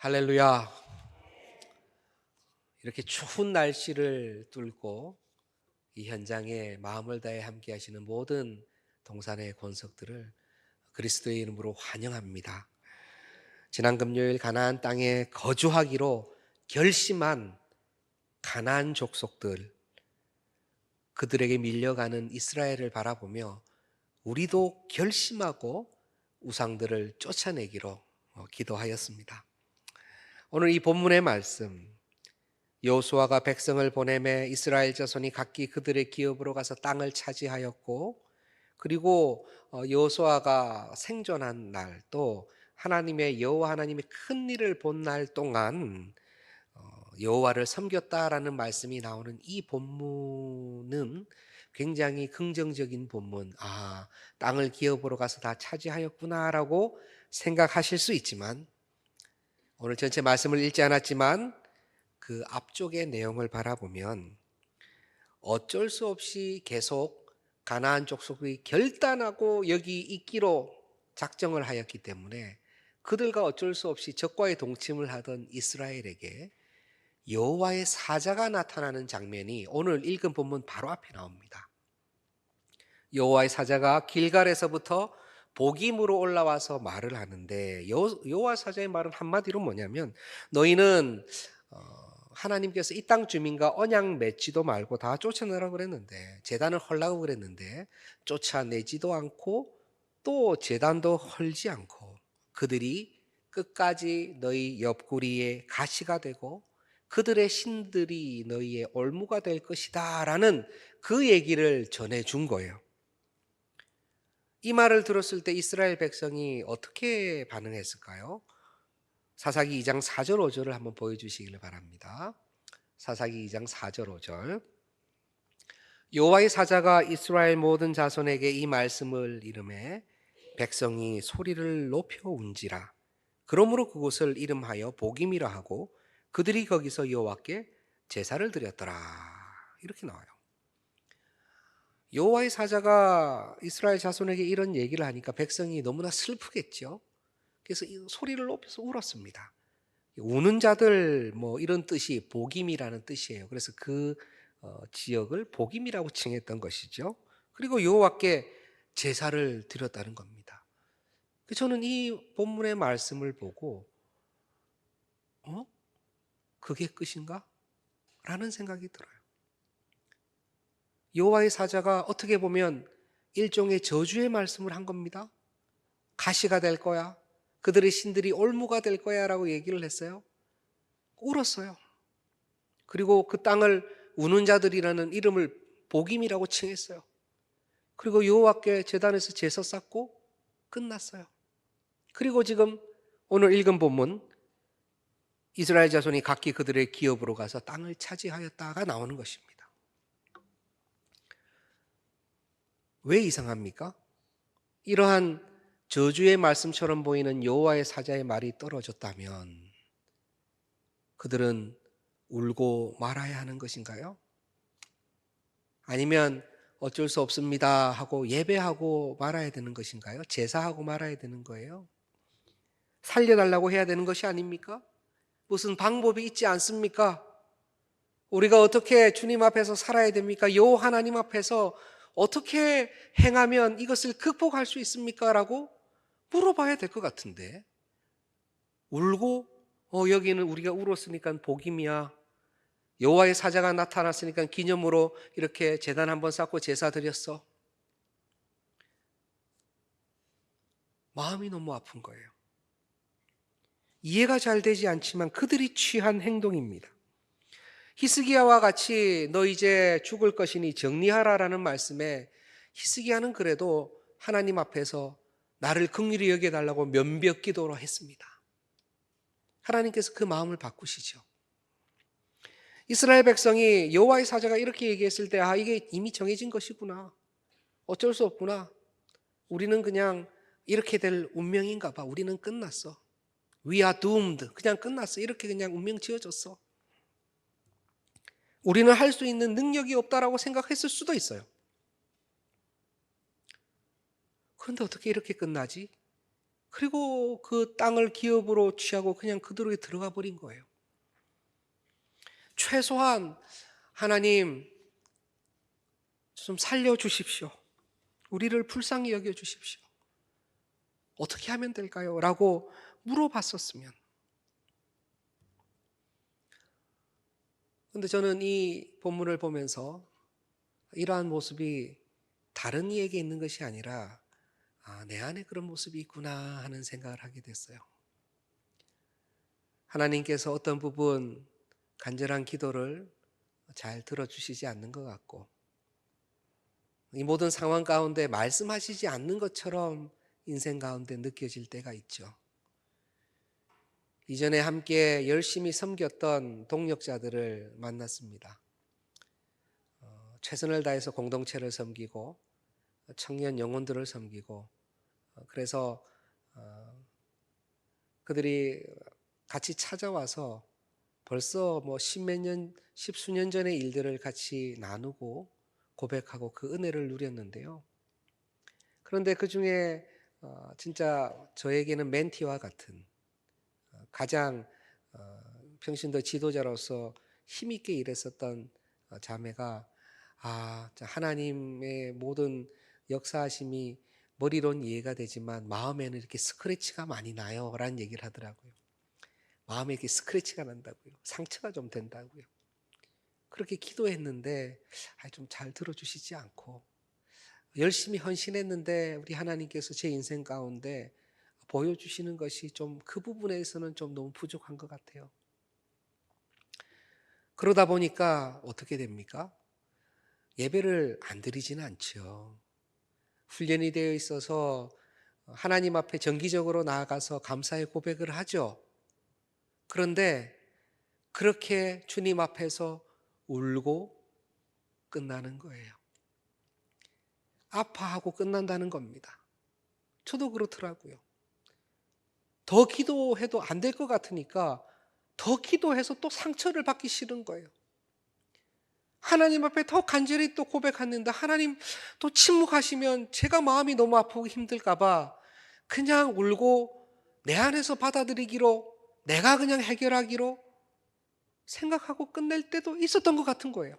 할렐루야. 이렇게 추운 날씨를 뚫고 이 현장에 마음을 다해 함께 하시는 모든 동산의 권속들을 그리스도의 이름으로 환영합니다. 지난 금요일 가나안 땅에 거주하기로 결심한 가나안 족속들, 그들에게 밀려가는 이스라엘을 바라보며 우리도 결심하고 우상들을 쫓아내기로 기도하였습니다. 오늘 이 본문의 말씀, 여호수아가 백성을 보내매 이스라엘 자손이 각기 그들의 기업으로 가서 땅을 차지하였고, 그리고 여호수아가 생존한 날, 또 하나님의 여호와 하나님의 큰 일을 본 날 동안 여호와를 섬겼다라는 말씀이 나오는 이 본문은 굉장히 긍정적인 본문, 땅을 기업으로 가서 다 차지하였구나라고 생각하실 수 있지만, 오늘 전체 말씀을 읽지 않았지만 그 앞쪽의 내용을 바라보면 어쩔 수 없이 계속 가나안 족속이 결단하고 여기 있기로 작정을 하였기 때문에 그들과 어쩔 수 없이 적과의 동침을 하던 이스라엘에게 여호와의 사자가 나타나는 장면이 오늘 읽은 본문 바로 앞에 나옵니다. 여호와의 사자가 길갈에서부터 복임으로 올라와서 말을 하는데, 여호와 사자의 말은 한마디로 뭐냐면, 너희는 하나님께서 이 땅 주민과 언약 맺지도 말고 다 쫓아내라고 그랬는데, 제단을 헐라고 그랬는데 쫓아내지도 않고 또 제단도 헐지 않고 그들이 끝까지 너희 옆구리에 가시가 되고 그들의 신들이 너희의 올무가 될 것이다 라는 그 얘기를 전해준 거예요. 이 말을 들었을 때 이스라엘 백성이 어떻게 반응했을까요? 사사기 2장 4절 5절을 한번 보여주시기를 바랍니다. 사사기 2장 4절 5절. 여호와의 사자가 이스라엘 모든 자손에게 이 말씀을 이름해 백성이 소리를 높여 운지라. 그러므로 그곳을 이름하여 복임이라 하고 그들이 거기서 여호와께 제사를 드렸더라. 이렇게 나와요. 여호와의 사자가 이스라엘 자손에게 이런 얘기를 하니까 백성이 너무나 슬프겠죠. 그래서 소리를 높여서 울었습니다. 우는 자들 이런 뜻이 복임이라는 뜻이에요. 그래서 그 지역을 복임이라고 칭했던 것이죠. 그리고 여호와께 제사를 드렸다는 겁니다. 저는 이 본문의 말씀을 보고 그게 끝인가? 라는 생각이 들어요. 여호와의 사자가 어떻게 보면 일종의 저주의 말씀을 한 겁니다. 가시가 될 거야. 그들의 신들이 올무가 될 거야 라고 얘기를 했어요. 울었어요. 그리고 그 땅을 우는 자들이라는 이름을 복임이라고 칭했어요. 그리고 여호와께 제단에서 제사 쌓고 끝났어요. 그리고 지금 오늘 읽은 본문, 이스라엘 자손이 각기 그들의 기업으로 가서 땅을 차지하였다가 나오는 것입니다. 왜 이상합니까? 이러한 저주의 말씀처럼 보이는 여호와의 사자의 말이 떨어졌다면 그들은 울고 말아야 하는 것인가요? 아니면 어쩔 수 없습니다 하고 예배하고 말아야 되는 것인가요? 제사하고 말아야 되는 거예요? 살려달라고 해야 되는 것이 아닙니까? 무슨 방법이 있지 않습니까? 우리가 어떻게 주님 앞에서 살아야 됩니까? 여호와 하나님 앞에서 어떻게 행하면 이것을 극복할 수 있습니까? 라고 물어봐야 될 것 같은데, 울고 여기는 우리가 울었으니까 복임이야, 여호와의 사자가 나타났으니까 기념으로 이렇게 제단 한번 쌓고 제사 드렸어. 마음이 너무 아픈 거예요. 이해가 잘 되지 않지만 그들이 취한 행동입니다. 히스기야와 같이 너 이제 죽을 것이니 정리하라라는 말씀에 히스기야는 그래도 하나님 앞에서 나를 긍휼히 여겨달라고 면벽 기도로 했습니다. 하나님께서 그 마음을 바꾸시죠. 이스라엘 백성이 여호와의 사자가 이렇게 얘기했을 때 이게 이미 정해진 것이구나, 어쩔 수 없구나, 우리는 그냥 이렇게 될 운명인가 봐, 우리는 끝났어, We are doomed, 그냥 끝났어, 이렇게 그냥 운명 지어졌어, 우리는 할 수 있는 능력이 없다라고 생각했을 수도 있어요. 그런데 어떻게 이렇게 끝나지? 그리고 그 땅을 기업으로 취하고 그냥 그대로 들어가 버린 거예요. 최소한 하나님 좀 살려주십시오. 우리를 불쌍히 여겨주십시오. 어떻게 하면 될까요? 라고 물어봤었으면. 근데 저는 이 본문을 보면서 이러한 모습이 다른 이에게 있는 것이 아니라 내 안에 그런 모습이 있구나 하는 생각을 하게 됐어요. 하나님께서 어떤 부분 간절한 기도를 잘 들어주시지 않는 것 같고 이 모든 상황 가운데 말씀하시지 않는 것처럼 인생 가운데 느껴질 때가 있죠. 이전에 함께 열심히 섬겼던 동역자들을 만났습니다. 최선을 다해서 공동체를 섬기고 청년 영혼들을 섬기고 그래서 그들이 같이 찾아와서 벌써 뭐 십몇 년, 십수년 전의 일들을 같이 나누고 고백하고 그 은혜를 누렸는데요. 그런데 그 중에 진짜 저에게는 멘티와 같은 가장 평신도 지도자로서 힘있게 일했었던 자매가 하나님의 모든 역사하심이 머리로는 이해가 되지만 마음에는 이렇게 스크래치가 많이 나요 라는 얘기를 하더라고요. 마음에 이렇게 스크래치가 난다고요. 상처가 좀 된다고요. 그렇게 기도했는데 좀 잘 들어주시지 않고 열심히 헌신했는데 우리 하나님께서 제 인생 가운데 보여주시는 것이 좀 그 부분에서는 좀 너무 부족한 것 같아요. 그러다 보니까 어떻게 됩니까? 예배를 안 드리지는 않죠. 훈련이 되어 있어서 하나님 앞에 정기적으로 나아가서 감사의 고백을 하죠. 그런데 그렇게 주님 앞에서 울고 끝나는 거예요. 아파하고 끝난다는 겁니다. 저도 그렇더라고요. 더 기도해도 안 될 것 같으니까 더 기도해서 또 상처를 받기 싫은 거예요. 하나님 앞에 더 간절히 또 고백하는데 하나님 또 침묵하시면 제가 마음이 너무 아프고 힘들까 봐 그냥 울고 내 안에서 받아들이기로 내가 그냥 해결하기로 생각하고 끝낼 때도 있었던 것 같은 거예요.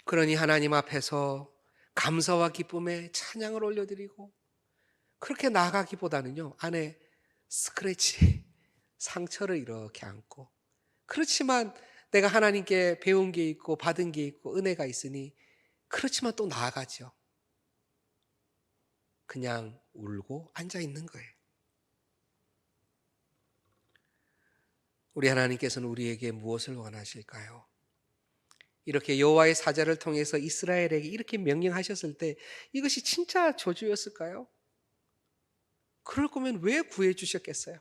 그러니 하나님 앞에서 감사와 기쁨에 찬양을 올려드리고 그렇게 나아가기보다는요 안에 스크래치 상처를 이렇게 안고 그렇지만 내가 하나님께 배운 게 있고 받은 게 있고 은혜가 있으니 그렇지만 또 나아가죠. 그냥 울고 앉아 있는 거예요. 우리 하나님께서는 우리에게 무엇을 원하실까요? 이렇게 여호와의 사자를 통해서 이스라엘에게 이렇게 명령하셨을 때 이것이 진짜 저주였을까요? 그럴 거면 왜 구해 주셨겠어요?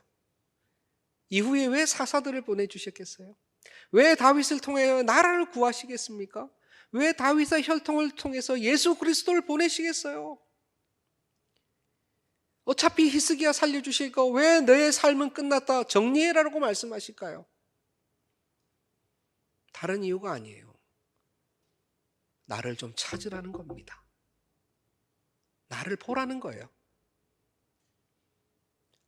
이후에 왜 사사들을 보내주셨겠어요? 왜 다윗을 통해 나라를 구하시겠습니까? 왜 다윗의 혈통을 통해서 예수 그리스도를 보내시겠어요? 어차피 히스기야 살려주실 거 왜 너의 삶은 끝났다 정리해라라고 말씀하실까요? 다른 이유가 아니에요. 나를 좀 찾으라는 겁니다. 나를 보라는 거예요.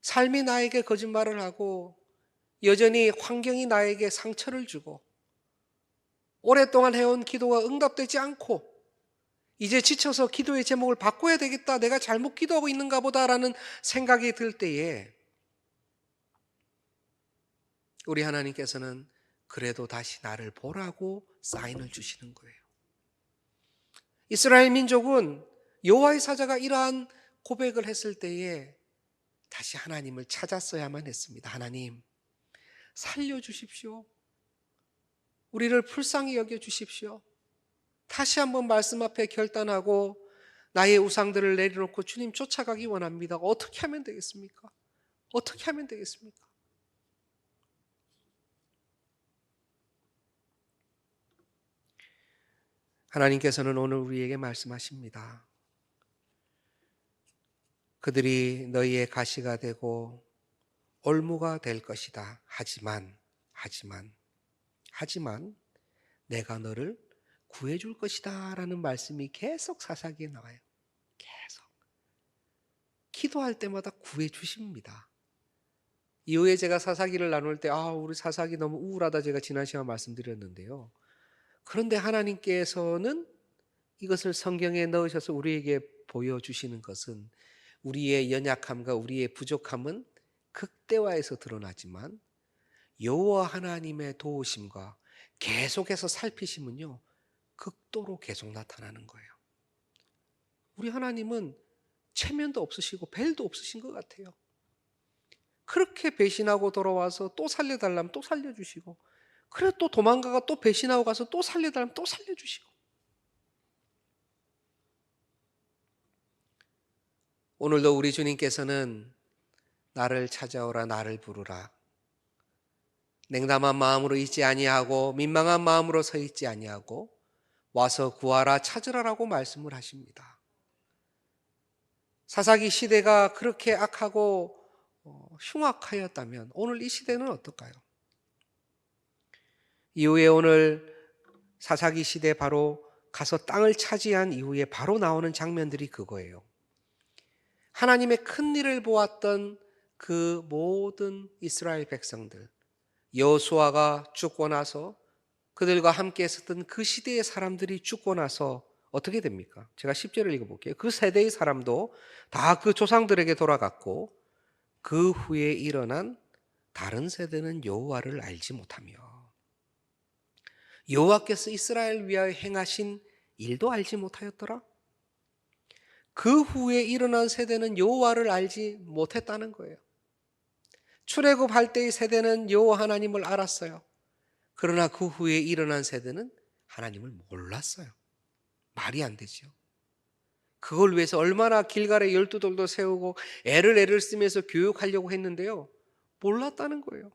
삶이 나에게 거짓말을 하고 여전히 환경이 나에게 상처를 주고 오랫동안 해온 기도가 응답되지 않고 이제 지쳐서 기도의 제목을 바꿔야 되겠다. 내가 잘못 기도하고 있는가 보다라는 생각이 들 때에 우리 하나님께서는 그래도 다시 나를 보라고 사인을 주시는 거예요. 이스라엘 민족은 여호와의 사자가 이러한 고백을 했을 때에 다시 하나님을 찾았어야만 했습니다. 하나님, 살려주십시오. 우리를 불쌍히 여겨주십시오. 다시 한번 말씀 앞에 결단하고 나의 우상들을 내려놓고 주님 쫓아가기 원합니다. 어떻게 하면 되겠습니까? 어떻게 하면 되겠습니까? 하나님께서는 오늘 우리에게 말씀하십니다. 그들이 너희의 가시가 되고 올무가 될 것이다. 하지만 내가 너를 구해줄 것이다 라는 말씀이 계속 사사기에 나와요. 계속. 기도할 때마다 구해 주십니다. 이후에 제가 사사기를 나눌 때 우리 사사기 너무 우울하다 제가 지난 시간 말씀드렸는데요. 그런데 하나님께서는 이것을 성경에 넣으셔서 우리에게 보여주시는 것은 우리의 연약함과 우리의 부족함은 극대화해서 드러나지만 여호와 하나님의 도우심과 계속해서 살피심은요, 극도로 계속 나타나는 거예요. 우리 하나님은 체면도 없으시고 벨도 없으신 것 같아요. 그렇게 배신하고 돌아와서 또 살려달라면 또 살려주시고, 그래 또 도망가가 또 배신하고 가서 또 살려달라면 또 살려주시고. 오늘도 우리 주님께서는 나를 찾아오라, 나를 부르라, 냉담한 마음으로 있지 아니하고 민망한 마음으로 서 있지 아니하고 와서 구하라, 찾으라라고 말씀을 하십니다. 사사기 시대가 그렇게 악하고 흉악하였다면 오늘 이 시대는 어떨까요? 이후에 오늘 사사기 시대 바로 가서 땅을 차지한 이후에 바로 나오는 장면들이 그거예요. 하나님의 큰 일을 보았던 그 모든 이스라엘 백성들, 여호수아가 죽고 나서 그들과 함께 있었던 그 시대의 사람들이 죽고 나서 어떻게 됩니까? 제가 10절을 읽어볼게요. 그 세대의 사람도 다 그 조상들에게 돌아갔고 그 후에 일어난 다른 세대는 여호와를 알지 못하며 여호와께서 이스라엘 위하여 행하신 일도 알지 못하였더라. 그 후에 일어난 세대는 여호와를 알지 못했다는 거예요. 출애굽할 때의 세대는 여호와 하나님을 알았어요. 그러나 그 후에 일어난 세대는 하나님을 몰랐어요. 말이 안 되죠. 그걸 위해서 얼마나 길갈에 12돌도 세우고 애를 쓰면서 교육하려고 했는데요, 몰랐다는 거예요.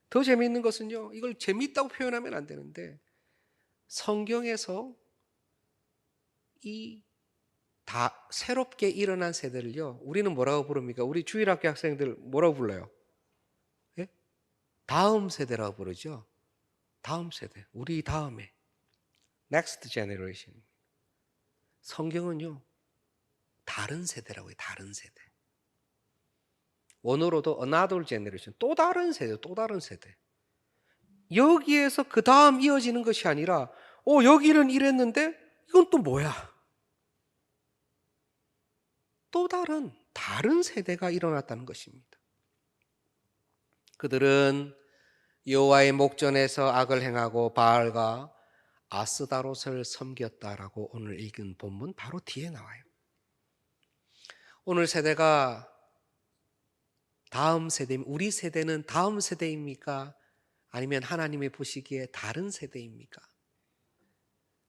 더 재미있는 것은요, 이걸 재미있다고 표현하면 안 되는데 성경에서 이 다 새롭게 일어난 세대를요, 우리는 뭐라고 부릅니까? 우리 주일학교 학생들 뭐라고 불러요? 예? 다음 세대라고 부르죠. 다음 세대, 우리 다음에 next generation. 성경은요 다른 세대라고 해요. 다른 세대. 원어로도 another generation, 또 다른 세대, 또 다른 세대. 여기에서 그 다음 이어지는 것이 아니라 여기는 이랬는데 이건 또 뭐야? 또 다른 세대가 일어났다는 것입니다. 그들은 여호와의 목전에서 악을 행하고 바알과 아스다롯을 섬겼다라고 오늘 읽은 본문 바로 뒤에 나와요. 오늘 세대가 다음 세대, 우리 세대는 다음 세대입니까? 아니면 하나님이 보시기에 다른 세대입니까?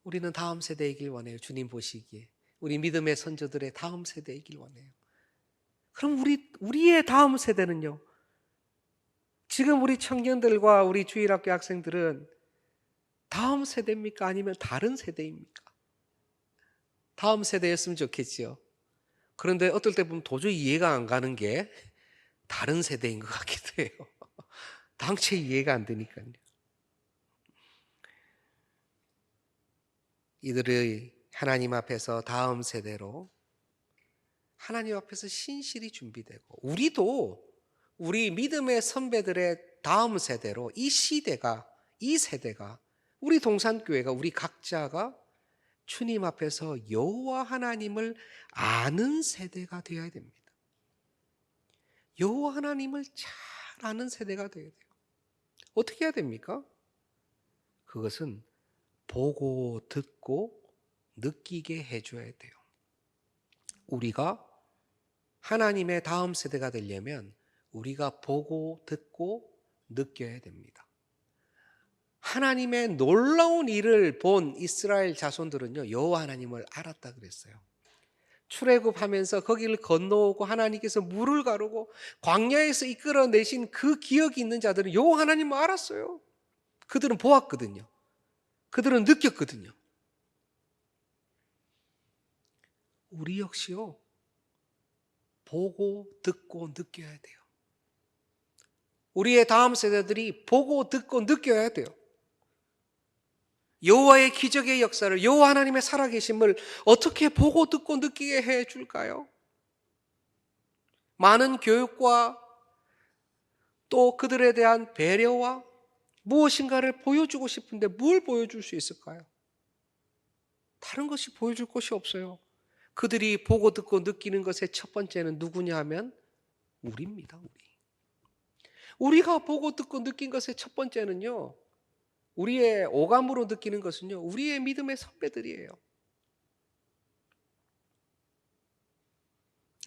우리는 다음 세대이길 원해요. 주님 보시기에 우리 믿음의 선조들의 다음 세대이길 원해요. 그럼 우리의 다음 세대는요, 지금 우리 청년들과 우리 주일학교 학생들은 다음 세대입니까? 아니면 다른 세대입니까? 다음 세대였으면 좋겠지요. 그런데 어떨 때 보면 도저히 이해가 안 가는 게 다른 세대인 것 같기도 해요. 당최 이해가 안 되니까요. 이들의 하나님 앞에서 다음 세대로 하나님 앞에서 신실히 준비되고, 우리도 우리 믿음의 선배들의 다음 세대로 이 세대가 우리 동산교회가 우리 각자가 주님 앞에서 여호와 하나님을 아는 세대가 되어야 됩니다. 여호와 하나님을 잘 아는 세대가 되어야 돼요. 어떻게 해야 됩니까? 그것은 보고 듣고 느끼게 해줘야 돼요. 우리가 하나님의 다음 세대가 되려면 우리가 보고 듣고 느껴야 됩니다. 하나님의 놀라운 일을 본 이스라엘 자손들은요, 여호와 하나님을 알았다 그랬어요. 출애굽하면서 거기를 건너오고 하나님께서 물을 가르고 광야에서 이끌어내신 그 기억이 있는 자들은 여호와 하나님을 알았어요. 그들은 보았거든요. 그들은 느꼈거든요. 우리 역시요, 보고 듣고 느껴야 돼요. 우리의 다음 세대들이 보고 듣고 느껴야 돼요. 여호와의 기적의 역사를, 여호와 하나님의 살아계심을 어떻게 보고 듣고 느끼게 해줄까요? 많은 교육과 또 그들에 대한 배려와 무엇인가를 보여주고 싶은데 뭘 보여줄 수 있을까요? 다른 것이 보여줄 것이 없어요. 그들이 보고 듣고 느끼는 것의 첫 번째는 누구냐 하면 우리입니다. 우리가 보고 듣고 느낀 것의 첫 번째는요, 우리의 오감으로 느끼는 것은요, 우리의 믿음의 선배들이에요.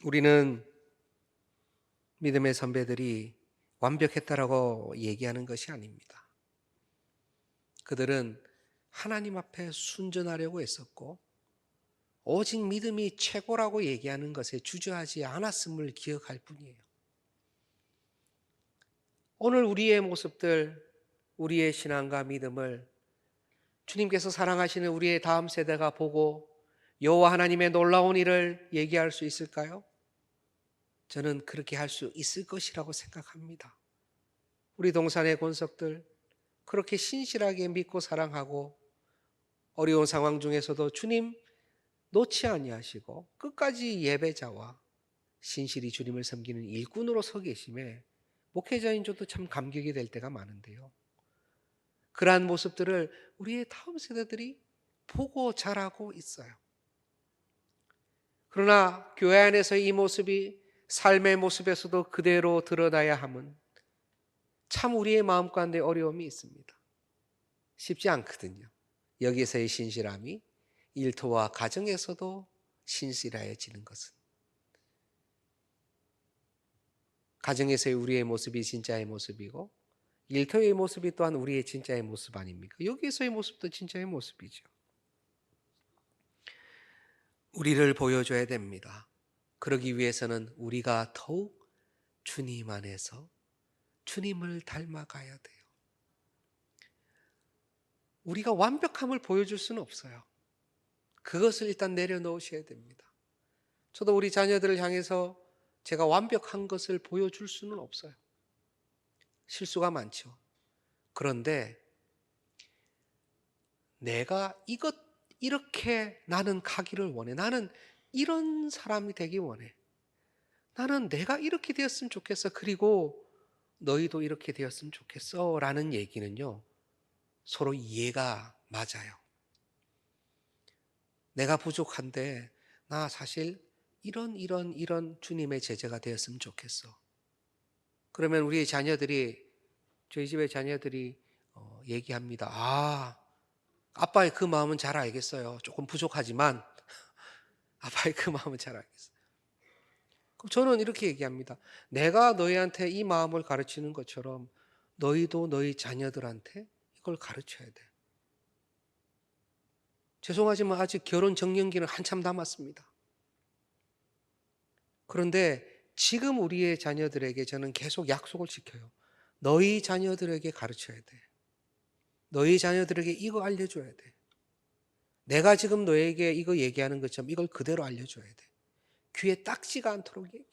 우리는 믿음의 선배들이 완벽했다라고 얘기하는 것이 아닙니다. 그들은 하나님 앞에 순전하려고 했었고, 오직 믿음이 최고라고 얘기하는 것에 주저하지 않았음을 기억할 뿐이에요. 오늘 우리의 모습들, 우리의 신앙과 믿음을 주님께서 사랑하시는 우리의 다음 세대가 보고 여호와 하나님의 놀라운 일을 얘기할 수 있을까요? 저는 그렇게 할 수 있을 것이라고 생각합니다. 우리 동산의 권석들 그렇게 신실하게 믿고 사랑하고 어려운 상황 중에서도 주님 놓지 아니하시고 끝까지 예배자와 신실히 주님을 섬기는 일꾼으로 서 계심에 목회자인 저도 참 감격이 될 때가 많은데요. 그러한 모습들을 우리의 다음 세대들이 보고 자라고 있어요. 그러나 교회 안에서 이 모습이 삶의 모습에서도 그대로 드러나야 함은 참 우리의 마음 가운데 어려움이 있습니다. 쉽지 않거든요. 여기서의 신실함이 일터와 가정에서도 신실해지는 것은, 가정에서의 우리의 모습이 진짜의 모습이고 일터의 모습이 또한 우리의 진짜의 모습 아닙니까? 여기서의 모습도 진짜의 모습이죠. 우리를 보여줘야 됩니다. 그러기 위해서는 우리가 더욱 주님 안에서 주님을 닮아가야 돼요. 우리가 완벽함을 보여줄 수는 없어요. 그것을 일단 내려놓으셔야 됩니다. 저도 우리 자녀들을 향해서 제가 완벽한 것을 보여줄 수는 없어요. 실수가 많죠. 그런데 내가 이렇게 나는 가기를 원해. 나는 이런 사람이 되기 원해. 나는 내가 이렇게 되었으면 좋겠어. 그리고 너희도 이렇게 되었으면 좋겠어. 라는 얘기는요, 서로 이해가 맞아요. 내가 부족한데, 나 사실 이런 주님의 제자가 되었으면 좋겠어. 그러면 우리 자녀들이, 저희 집의 자녀들이 얘기합니다. 아빠의 그 마음은 잘 알겠어요. 조금 부족하지만, 아빠의 그 마음은 잘 알겠어요. 그럼 저는 이렇게 얘기합니다. 내가 너희한테 이 마음을 가르치는 것처럼 너희도 너희 자녀들한테 이걸 가르쳐야 돼. 죄송하지만 아직 결혼 정년기는 한참 남았습니다. 그런데 지금 우리의 자녀들에게 저는 계속 약속을 지켜요. 너희 자녀들에게 가르쳐야 돼. 너희 자녀들에게 이거 알려줘야 돼. 내가 지금 너에게 이거 얘기하는 것처럼 이걸 그대로 알려줘야 돼. 귀에 딱지가 않도록 얘기해.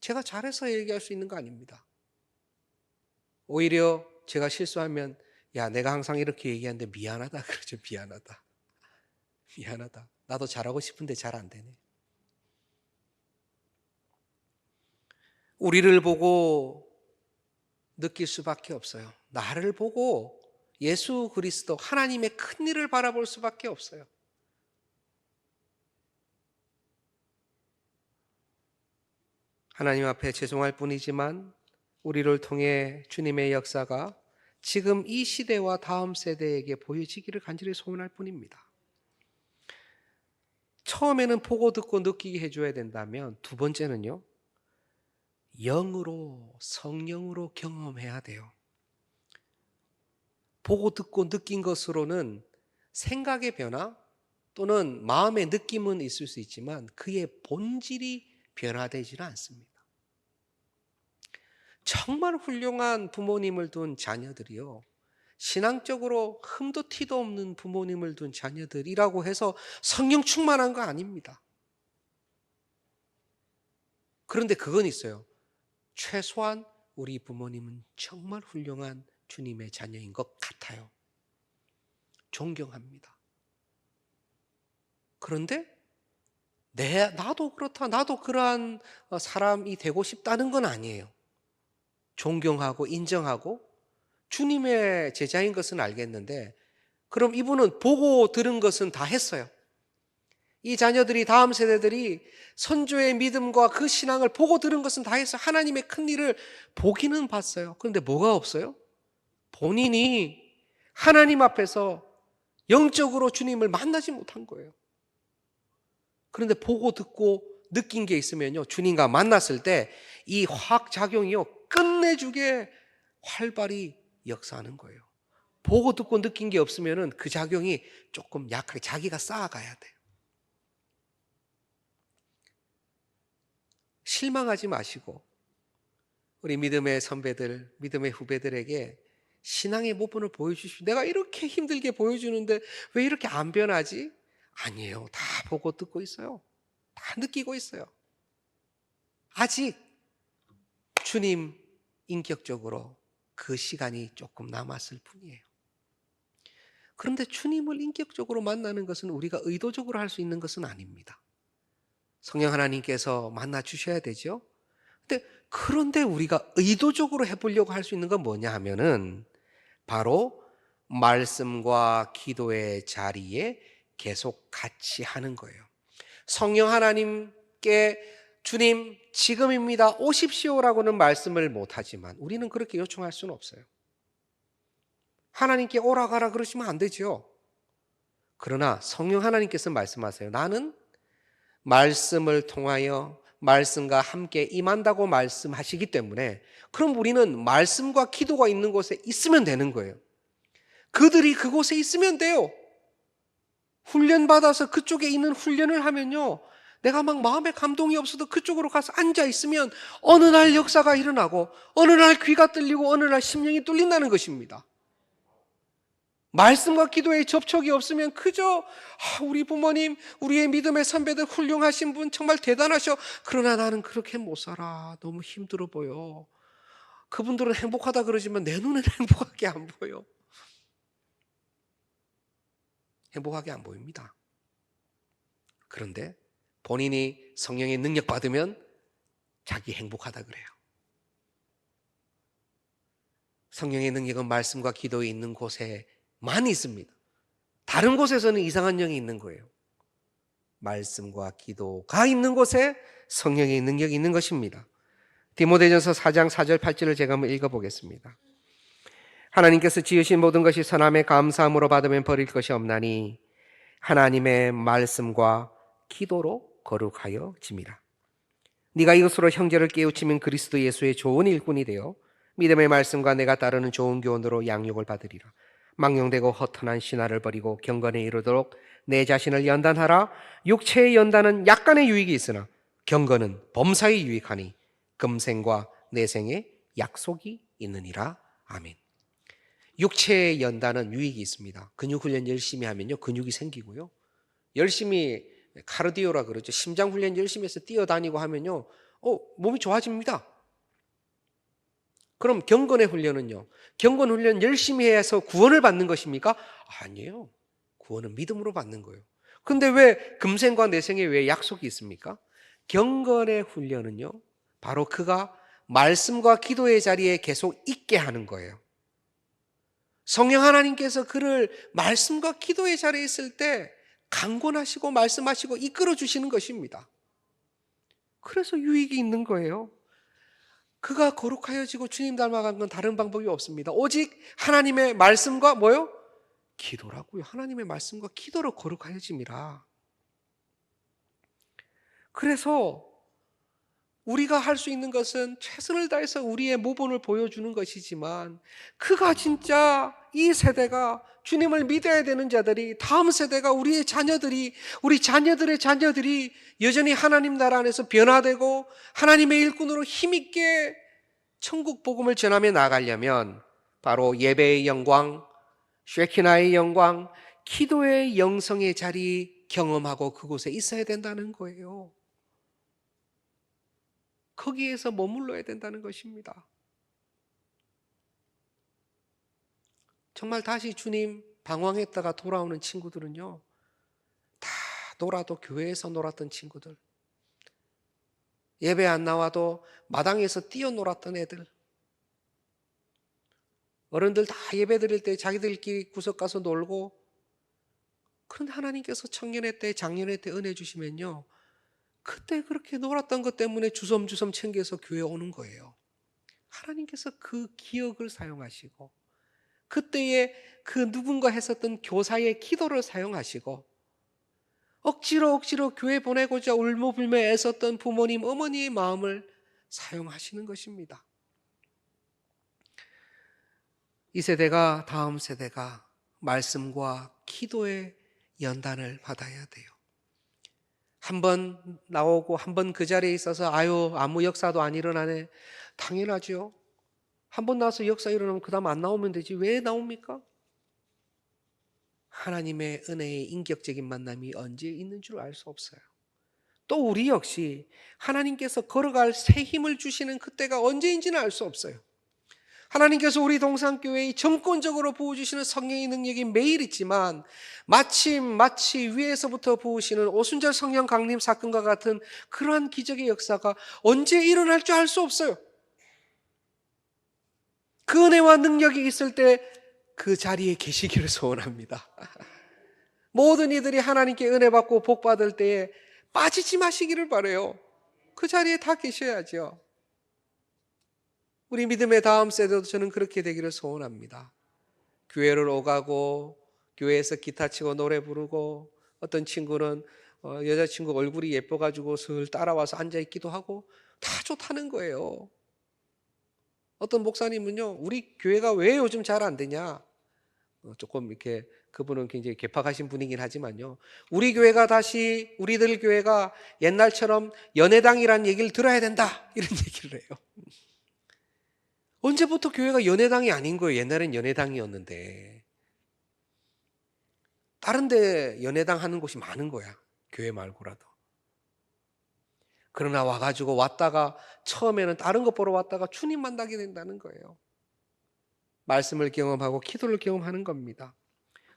제가 잘해서 얘기할 수 있는 거 아닙니다. 오히려 제가 실수하면 야, 내가 항상 이렇게 얘기하는데 미안하다 그러죠. 미안하다. 미안하다. 나도 잘하고 싶은데 잘 안 되네. 우리를 보고 느낄 수밖에 없어요. 나를 보고 예수 그리스도 하나님의 큰 일을 바라볼 수밖에 없어요. 하나님 앞에 죄송할 뿐이지만 우리를 통해 주님의 역사가 지금 이 시대와 다음 세대에게 보여지기를 간절히 소원할 뿐입니다. 처음에는 보고 듣고 느끼게 해줘야 된다면 두 번째는요, 영으로, 성령으로 경험해야 돼요. 보고 듣고 느낀 것으로는 생각의 변화 또는 마음의 느낌은 있을 수 있지만 그의 본질이 변화되지는 않습니다. 정말 훌륭한 부모님을 둔 자녀들이요, 신앙적으로 흠도 티도 없는 부모님을 둔 자녀들이라고 해서 성령 충만한 거 아닙니다. 그런데 그건 있어요. 최소한 우리 부모님은 정말 훌륭한 주님의 자녀인 것 같아요. 존경합니다. 그런데 나도 그렇다, 나도 그러한 사람이 되고 싶다는 건 아니에요. 존경하고 인정하고 주님의 제자인 것은 알겠는데, 그럼 이분은 보고 들은 것은 다 했어요. 이 자녀들이, 다음 세대들이 선조의 믿음과 그 신앙을 보고 들은 것은 다 했어요. 하나님의 큰 일을 보기는 봤어요. 그런데 뭐가 없어요? 본인이 하나님 앞에서 영적으로 주님을 만나지 못한 거예요. 그런데 보고 듣고 느낀 게 있으면요, 주님과 만났을 때 이 화학작용이요, 끝내주게 활발히 역사하는 거예요. 보고 듣고 느낀 게 없으면 그 작용이 조금 약하게 자기가 쌓아가야 돼요. 실망하지 마시고 우리 믿음의 선배들, 믿음의 후배들에게 신앙의 모본을 보여주십시오. 내가 이렇게 힘들게 보여주는데 왜 이렇게 안 변하지? 아니에요. 다 보고 듣고 있어요. 다 느끼고 있어요. 아직 주님 인격적으로 그 시간이 조금 남았을 뿐이에요. 그런데 주님을 인격적으로 만나는 것은 우리가 의도적으로 할 수 있는 것은 아닙니다. 성령 하나님께서 만나 주셔야 되죠. 그런데 우리가 의도적으로 해보려고 할 수 있는 건 뭐냐 하면은 바로 말씀과 기도의 자리에 계속 같이 하는 거예요. 성령 하나님께 주님 지금입니다 오십시오라고는 말씀을 못하지만 우리는 그렇게 요청할 수는 없어요. 하나님께 오라 가라 그러시면 안 되죠. 그러나 성령 하나님께서 말씀하세요. 나는 말씀을 통하여 말씀과 함께 임한다고 말씀하시기 때문에, 그럼 우리는 말씀과 기도가 있는 곳에 있으면 되는 거예요. 그들이 그곳에 있으면 돼요. 훈련받아서 그쪽에 있는 훈련을 하면요, 내가 막 마음에 감동이 없어도 그쪽으로 가서 앉아 있으면 어느 날 역사가 일어나고 어느 날 귀가 뚫리고 어느 날 심령이 뚫린다는 것입니다. 말씀과 기도에 접촉이 없으면 그저 우리 부모님, 우리의 믿음의 선배들 훌륭하신 분 정말 대단하셔. 그러나 나는 그렇게 못 살아. 너무 힘들어 보여. 그분들은 행복하다 그러지만 내 눈에는 행복하게 안 보여. 행복하게 안 보입니다. 그런데 본인이 성령의 능력 받으면 자기 행복하다 그래요. 성령의 능력은 말씀과 기도에 있는 곳에만 있습니다. 다른 곳에서는 이상한 영이 있는 거예요. 말씀과 기도가 있는 곳에 성령의 능력이 있는 것입니다. 디모데전서 4장 4절 8절을 제가 한번 읽어보겠습니다. 하나님께서 지으신 모든 것이 선함에 감사함으로 받으면 버릴 것이 없나니 하나님의 말씀과 기도로 거룩하여 짐이라. 네가 이것으로 형제를 깨우치면 그리스도 예수의 좋은 일꾼이 되어 믿음의 말씀과 내가 따르는 좋은 교훈으로 양육을 받으리라. 망령되고 허탄한 신화를 버리고 경건에 이르도록 내 자신을 연단하라. 육체의 연단은 약간의 유익이 있으나 경건은 범사에 유익하니 금생과 내생에 약속이 있느니라. 아멘. 육체의 연단은 유익이 있습니다. 근육 훈련 열심히 하면요, 근육이 생기고요. 열심히 카르디오라 그러죠. 심장 훈련 열심히 해서 뛰어다니고 하면요, 몸이 좋아집니다. 그럼 경건의 훈련은요? 경건 훈련 열심히 해서 구원을 받는 것입니까? 아니에요. 구원은 믿음으로 받는 거예요. 근데 왜 금생과 내생에 왜 약속이 있습니까? 경건의 훈련은요, 바로 그가 말씀과 기도의 자리에 계속 있게 하는 거예요. 성령 하나님께서 그를 말씀과 기도의 자리에 있을 때 강권하시고 말씀하시고 이끌어 주시는 것입니다. 그래서 유익이 있는 거예요. 그가 거룩하여지고 주님 닮아간 건 다른 방법이 없습니다. 오직 하나님의 말씀과 뭐요? 기도라고요. 하나님의 말씀과 기도로 거룩하여짐이라. 그래서 우리가 할 수 있는 것은 최선을 다해서 우리의 모본을 보여주는 것이지만, 그가 진짜 이 세대가 주님을 믿어야 되는 자들이, 다음 세대가 우리의 자녀들이, 우리 자녀들의 자녀들이 여전히 하나님 나라 안에서 변화되고 하나님의 일꾼으로 힘있게 천국 복음을 전하며 나가려면 바로 예배의 영광, 쉐키나의 영광, 기도의 영성의 자리 경험하고 그곳에 있어야 된다는 거예요. 거기에서 머물러야 된다는 것입니다. 정말 다시 주님 방황했다가 돌아오는 친구들은요, 다 놀아도 교회에서 놀았던 친구들, 예배 안 나와도 마당에서 뛰어놀았던 애들, 어른들 다 예배 드릴 때 자기들끼리 구석 가서 놀고, 그런데 하나님께서 청년회 때, 장년회 때 은혜 주시면요, 그때 그렇게 놀았던 것 때문에 주섬주섬 챙겨서 교회 오는 거예요. 하나님께서 그 기억을 사용하시고, 그때의 그 누군가 했었던 교사의 기도를 사용하시고, 억지로 교회 보내고자 울며불며 애썼던 부모님, 어머니의 마음을 사용하시는 것입니다. 이 세대가, 다음 세대가 말씀과 기도의 연단을 받아야 돼요. 한 번 나오고 한 번 그 자리에 있어서 아무 역사도 안 일어나네. 당연하죠. 한 번 나와서 역사 일어나면 그 다음 안 나오면 되지. 왜 나옵니까? 하나님의 은혜의 인격적인 만남이 언제 있는 줄 알 수 없어요. 또 우리 역시 하나님께서 걸어갈 새 힘을 주시는 그때가 언제인지는 알 수 없어요. 하나님께서 우리 동산교회의 정권적으로 부어주시는 성령의 능력이 매일 있지만 마치 위에서부터 부으시는 오순절 성령 강림 사건과 같은 그러한 기적의 역사가 언제 일어날 줄 알 수 없어요. 그 은혜와 능력이 있을 때 그 자리에 계시기를 소원합니다. 모든 이들이 하나님께 은혜 받고 복 받을 때에 빠지지 마시기를 바라요. 그 자리에 다 계셔야죠. 우리 믿음의 다음 세대도 저는 그렇게 되기를 소원합니다. 교회를 오가고 교회에서 기타 치고 노래 부르고 어떤 친구는 여자친구 얼굴이 예뻐가지고 슬 따라와서 앉아있기도 하고 다 좋다는 거예요. 어떤 목사님은요, 우리 교회가 왜 요즘 잘 안 되냐, 조금 이렇게 그분은 굉장히 개팍하신 분이긴 하지만요, 우리들 교회가 옛날처럼 연애당이라는 얘기를 들어야 된다 이런 얘기를 해요. 언제부터 교회가 연애당이 아닌 거예요? 옛날엔 연애당이었는데. 다른 데 연애당 하는 곳이 많은 거야, 교회 말고라도. 그러나 와가지고 왔다가 처음에는 다른 것 보러 왔다가 주님 만나게 된다는 거예요. 말씀을 경험하고 기도를 경험하는 겁니다.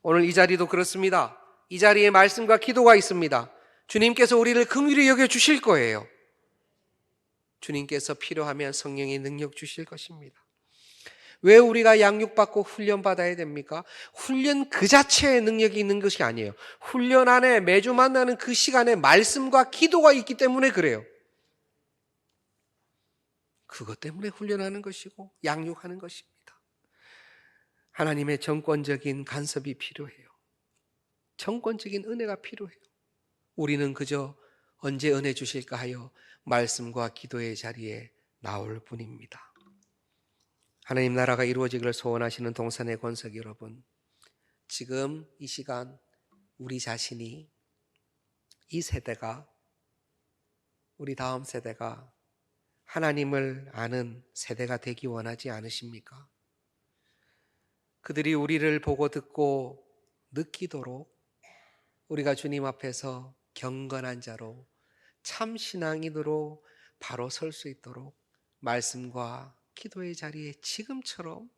오늘 이 자리도 그렇습니다. 이 자리에 말씀과 기도가 있습니다. 주님께서 우리를 긍휼히 여겨 주실 거예요. 주님께서 필요하면 성령의 능력 주실 것입니다. 왜 우리가 양육받고 훈련받아야 됩니까? 훈련 그 자체의 능력이 있는 것이 아니에요. 훈련 안에 매주 만나는 그 시간에 말씀과 기도가 있기 때문에 그래요. 그것 때문에 훈련하는 것이고 양육하는 것입니다. 하나님의 정권적인 간섭이 필요해요. 정권적인 은혜가 필요해요. 우리는 그저 언제 은혜 주실까 하여 말씀과 기도의 자리에 나올 뿐입니다. 하나님 나라가 이루어지기를 소원하시는 동산의 권석 여러분, 지금 이 시간 우리 자신이, 이 세대가, 우리 다음 세대가 하나님을 아는 세대가 되기 원하지 않으십니까? 그들이 우리를 보고 듣고 느끼도록 우리가 주님 앞에서 경건한 자로 참 신앙인으로 바로 설 수 있도록 말씀과 기도의 자리에 지금처럼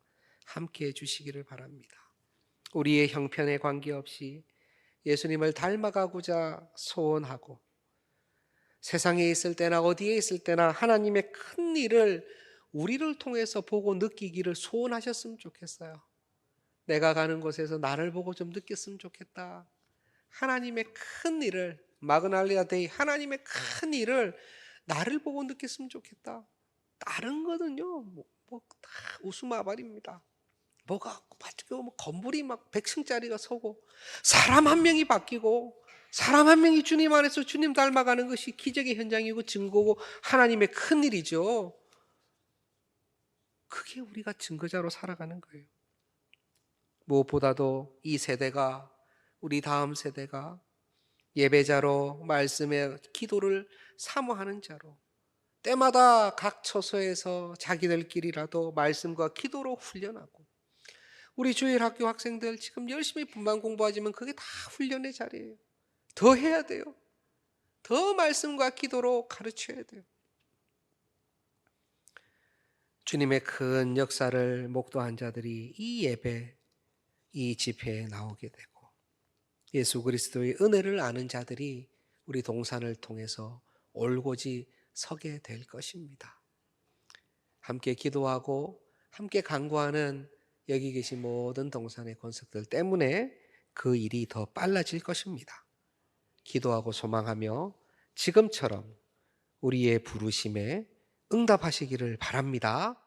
함께 해 주시기를 바랍니다. 우리의 형편에 관계없이 예수님을 닮아가고자 소원하고 세상에 있을 때나 어디에 있을 때나 하나님의 큰 일을 우리를 통해서 보고 느끼기를 소원하셨으면 좋겠어요. 내가 가는 곳에서 나를 보고 좀 느꼈으면 좋겠다. 하나님의 큰 일을, 마그날리아 데이, 하나님의 큰 일을 나를 보고 느꼈으면 좋겠다. 다른 거는요, 다 우스마발입니다. 뭐가 바뀌고, 건물이 막 100층짜리가 서고, 사람 한 명이 바뀌고, 사람 한 명이 주님 안에서 주님 닮아가는 것이 기적의 현장이고 증거고 하나님의 큰 일이죠. 그게 우리가 증거자로 살아가는 거예요. 무엇보다도 이 세대가, 우리 다음 세대가 예배자로 말씀의 기도를 사모하는 자로 때마다 각 처소에서 자기들끼리라도 말씀과 기도로 훈련하고, 우리 주일학교 학생들 지금 열심히 분반 공부하지만 그게 다 훈련의 자리예요. 더 해야 돼요. 더 말씀과 기도로 가르쳐야 돼요. 주님의 큰 역사를 목도한 자들이 이 예배, 이 집회에 나오게 되고 예수 그리스도의 은혜를 아는 자들이 우리 동산을 통해서 올곧이 서게 될 것입니다. 함께 기도하고 함께 간구하는 여기 계신 모든 동산의 권속들 때문에 그 일이 더 빨라질 것입니다. 기도하고 소망하며 지금처럼 우리의 부르심에 응답하시기를 바랍니다.